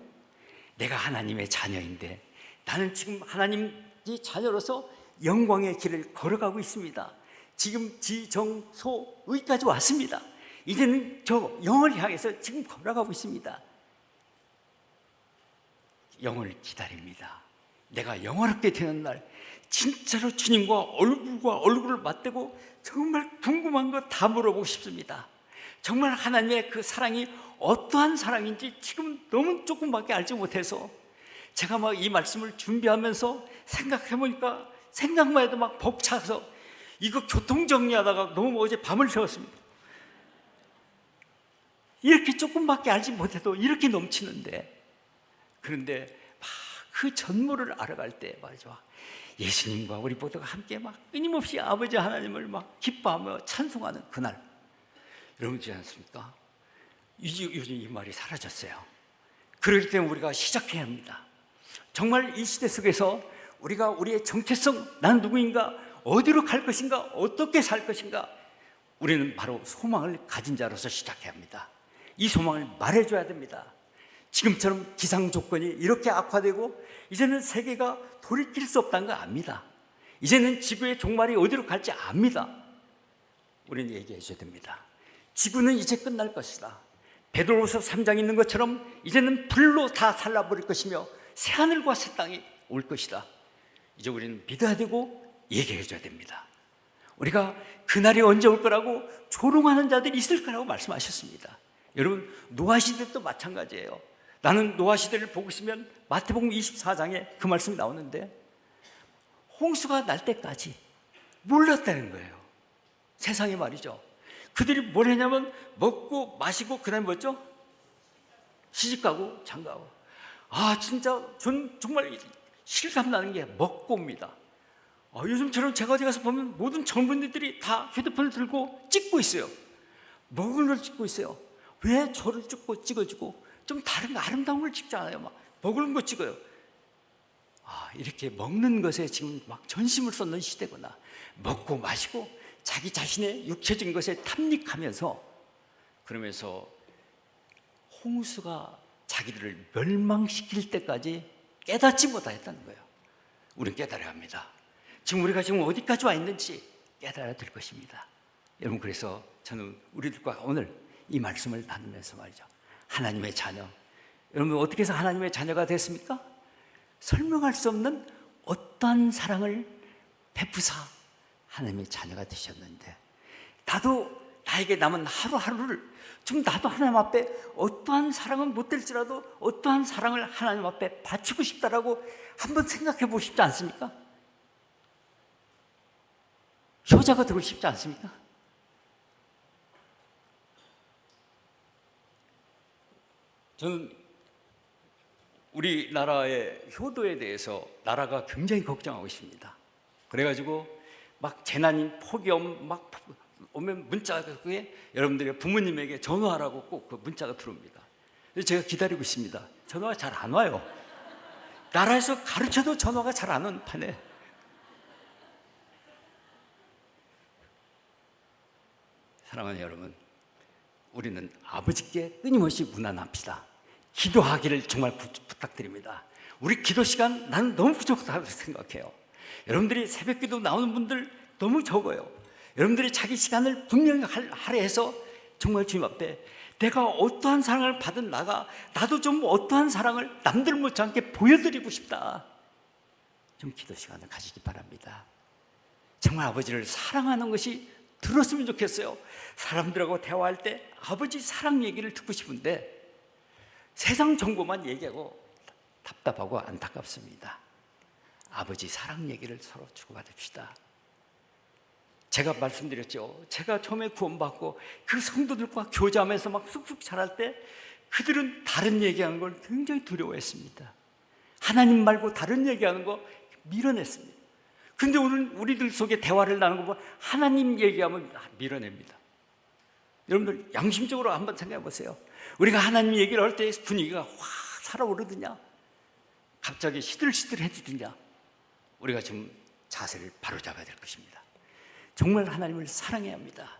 내가 하나님의 자녀인데 나는 지금 하나님의 자녀로서 영광의 길을 걸어가고 있습니다. 지금 지정소의까지 왔습니다. 이제는 저 영을 향해서 지금 걸어가고 있습니다. 영을 기다립니다. 내가 영화롭게 되는 날 진짜로 주님과 얼굴과 얼굴을 맞대고 정말 궁금한 거 다 물어보고 싶습니다. 정말 하나님의 그 사랑이 어떠한 사랑인지 지금 너무 조금밖에 알지 못해서 제가 막 이 말씀을 준비하면서 생각해보니까 생각만 해도 막 벅차서 이거 교통정리하다가 너무 어제 밤을 새웠습니다. 이렇게 조금밖에 알지 못해도 이렇게 넘치는데, 그런데 막 그 전모를 알아갈 때 말이죠, 예수님과 우리 모두가 함께 막 끊임없이 아버지 하나님을 막 기뻐하며 찬송하는 그날, 여러분 있지 않습니까? 요즘 이 말이 사라졌어요. 그렇기 때문에 우리가 시작해야 합니다. 정말 이 시대 속에서 우리가 우리의 정체성, 난 누구인가, 어디로 갈 것인가, 어떻게 살 것인가, 우리는 바로 소망을 가진 자로서 시작해야 합니다. 이 소망을 말해줘야 됩니다. 지금처럼 기상 조건이 이렇게 악화되고 이제는 세계가 돌이킬 수 없다는 거 압니다. 이제는 지구의 종말이 어디로 갈지 압니다. 우리는 얘기해 줘야 됩니다. 지구는 이제 끝날 것이다. 베드로후서 3장에 있는 것처럼 이제는 불로 다 살라버릴 것이며 새하늘과 새 땅이 올 것이다. 이제 우리는 믿어야 되고 얘기해 줘야 됩니다. 우리가 그날이 언제 올 거라고 조롱하는 자들이 있을 거라고 말씀하셨습니다. 여러분, 노아 시대도 마찬가지예요. 나는 노아 시대를 보고 있으면 마태복음 24장에 그 말씀이 나오는데 홍수가 날 때까지 몰랐다는 거예요. 세상에 말이죠. 그들이 뭘 했냐면 먹고 마시고 그다음에 뭐죠? 시집가고 장가고. 진짜 전 정말 실감나는 게 먹고입니다. 요즘처럼 제가 어디 가서 보면 모든 젊은이들이 다 휴대폰을 들고 찍고 있어요. 먹은 걸 찍고 있어요. 왜 저를 찍어주고 좀 다른 아름다운 걸 찍지 않아요? 막 먹은 거 찍어요. 이렇게 먹는 것에 지금 막 전심을 쏟는 시대구나. 먹고 마시고 자기 자신의 육체적인 것에 탐닉하면서, 그러면서 홍수가 자기들을 멸망시킬 때까지 깨닫지 못하였다는 거예요. 우리는 깨달아야 합니다. 지금 우리가 지금 어디까지 와 있는지 깨달아야 될 것입니다. 여러분, 그래서 저는 우리들과 오늘 이 말씀을 나누면서 말이죠, 하나님의 자녀, 여러분 어떻게 해서 하나님의 자녀가 됐습니까? 설명할 수 없는 어떠한 사랑을 베푸사 하나님의 자녀가 되셨는데, 나에게 남은 하루하루를 좀 나도 하나님 앞에 어떠한 사랑은 못 될지라도 어떠한 사랑을 하나님 앞에 바치고 싶다라고 한번 생각해 보고 싶지 않습니까? 효자가 되고 싶지 않습니까? 저는 우리나라의 효도에 대해서 나라가 굉장히 걱정하고 있습니다. 그래가지고 막 재난인 폭염 막 오면 문자가, 그게 여러분들이 부모님에게 전화하라고 꼭 그 문자가 들어옵니다. 그래서 제가 기다리고 있습니다. 전화가 잘 안 와요. 나라에서 가르쳐도 전화가 잘 안 오는 판에. 사랑하는 여러분, 우리는 아버지께 끊임없이 문안합시다. 기도하기를 정말 부탁드립니다. 우리 기도 시간 나는 너무 부족하다고 생각해요. 여러분들이 새벽 기도 나오는 분들 너무 적어요. 여러분들이 자기 시간을 분명히 할애해서 정말 주님 앞에 내가 어떠한 사랑을 받은 나도 좀 어떠한 사랑을 남들 못지않게 보여드리고 싶다, 좀 기도 시간을 가지기 바랍니다. 정말 아버지를 사랑하는 것이 들었으면 좋겠어요. 사람들하고 대화할 때 아버지 사랑 얘기를 듣고 싶은데 세상 정보만 얘기하고 답답하고 안타깝습니다. 아버지 사랑 얘기를 서로 주고받읍시다. 제가 말씀드렸죠. 제가 처음에 구원받고 그 성도들과 교제하면서 막 쑥쑥 자랄 때 그들은 다른 얘기하는 걸 굉장히 두려워했습니다. 하나님 말고 다른 얘기하는 거 밀어냈습니다. 근데 오늘 우리들 속에 대화를 나누는 거 보면 하나님 얘기하면 밀어냅니다. 여러분들 양심적으로 한번 생각해 보세요. 우리가 하나님 얘기를 할 때 분위기가 확 살아오르느냐, 갑자기 시들시들해지느냐, 우리가 지금 자세를 바로잡아야 될 것입니다. 정말 하나님을 사랑해야 합니다.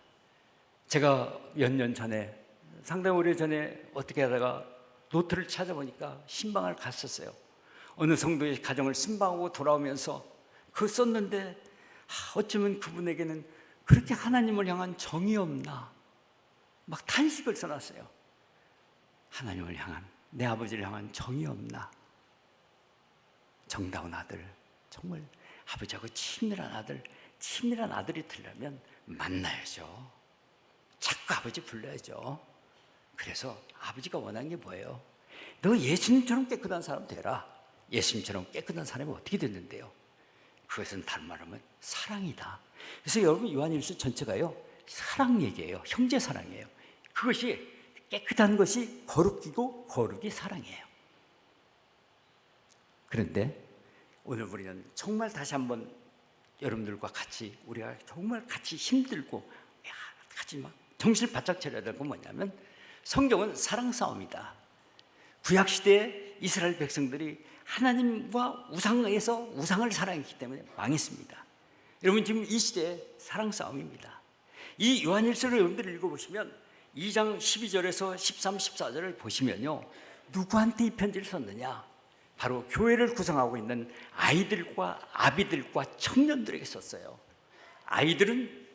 제가 몇 년 전에, 상당히 오래전에 어떻게 하다가 노트를 찾아보니까 신방을 갔었어요. 어느 성도의 가정을 신방하고 돌아오면서 그거 썼는데 어쩌면 그분에게는 그렇게 하나님을 향한 정이 없나, 막 탄식을 써놨어요. 하나님을 향한, 내 아버지를 향한 정이 없나. 정다운 아들, 정말 아버지하고 친밀한 아들이 되려면 만나야죠. 자꾸 아버지 불러야죠. 그래서 아버지가 원하는 게 뭐예요? 너 예수님처럼 깨끗한 사람 되라. 예수님처럼 깨끗한 사람이 어떻게 됐는데요? 그것은 다른 말하면 사랑이다. 그래서 여러분 요한일서 전체가요 사랑 얘기예요. 형제 사랑이에요. 그것이 깨끗한 것이 거룩이고 거룩이 사랑이에요. 그런데 오늘 우리는 정말 다시 한번 여러분들과 같이 우리가 정말 같이 힘들고 같이 막 정신을 바짝 차려야 될 건 뭐냐면 성경은 사랑 싸움이다. 구약시대에 이스라엘 백성들이 하나님과 우상에서 우상을 사랑했기 때문에 망했습니다. 여러분 지금 이 시대에 사랑 싸움입니다. 이 요한일서를 여러분들이 읽어보시면 2장 12절에서 13, 14절을 보시면요 누구한테 이 편지를 썼느냐? 바로 교회를 구성하고 있는 아이들과 아비들과 청년들에게 썼어요. 아이들은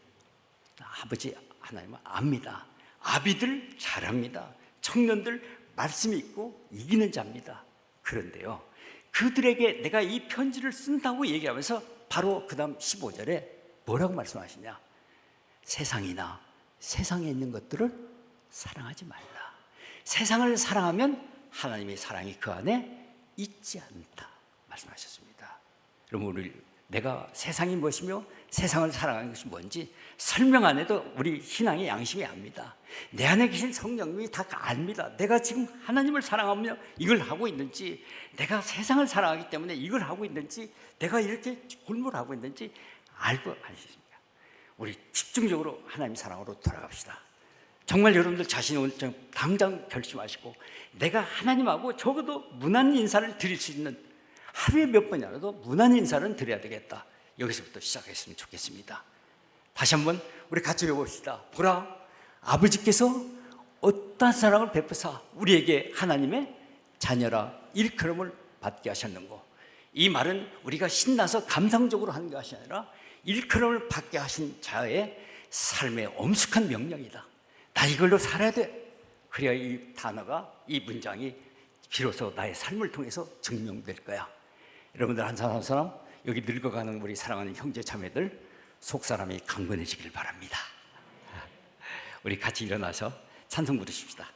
아버지 하나님을 압니다. 아비들 잘합니다. 청년들 말씀이 있고 이기는 자입니다. 그런데요 그들에게 내가 이 편지를 쓴다고 얘기하면서 바로 그 다음 15절에 뭐라고 말씀하시냐? 세상이나 세상에 있는 것들을 사랑하지 말라. 세상을 사랑하면 하나님의 사랑이 그 안에 있지 않다 말씀하셨습니다. 여러분 내가 세상이 무엇이며 세상을 사랑하는 것이 뭔지 설명 안 해도 우리 신앙의 양심이 압니다. 내 안에 계신 성령님이 다 압니다. 내가 지금 하나님을 사랑하며 이걸 하고 있는지, 내가 세상을 사랑하기 때문에 이걸 하고 있는지, 내가 이렇게 골몰 하고 있는지 알고 아시십니까? 우리 집중적으로 하나님 사랑으로 돌아갑시다. 정말 여러분들 자신이 오늘 당장 결심하시고 내가 하나님하고 적어도 무난 인사를 드릴 수 있는 하루에 몇 번이라도 무난 인사는 드려야 되겠다. 여기서부터 시작했으면 좋겠습니다. 다시 한번 우리 같이 외워봅시다. 보라, 아버지께서 어떠한 사랑을 베푸사 우리에게 하나님의 자녀라 일컬음을 받게 하셨는고. 이 말은 우리가 신나서 감상적으로 하는 것이 아니라 일컬음을 받게 하신 자의 삶의 엄숙한 명령이다. 나 이걸로 살아야 돼. 그래야 이 단어가, 이 문장이 비로소 나의 삶을 통해서 증명될 거야. 여러분들 한 사람 한 사람 여기 늙어가는 우리 사랑하는 형제 자매들 속사람이 강건해지길 바랍니다. 우리 같이 일어나서 찬송 부르십시다.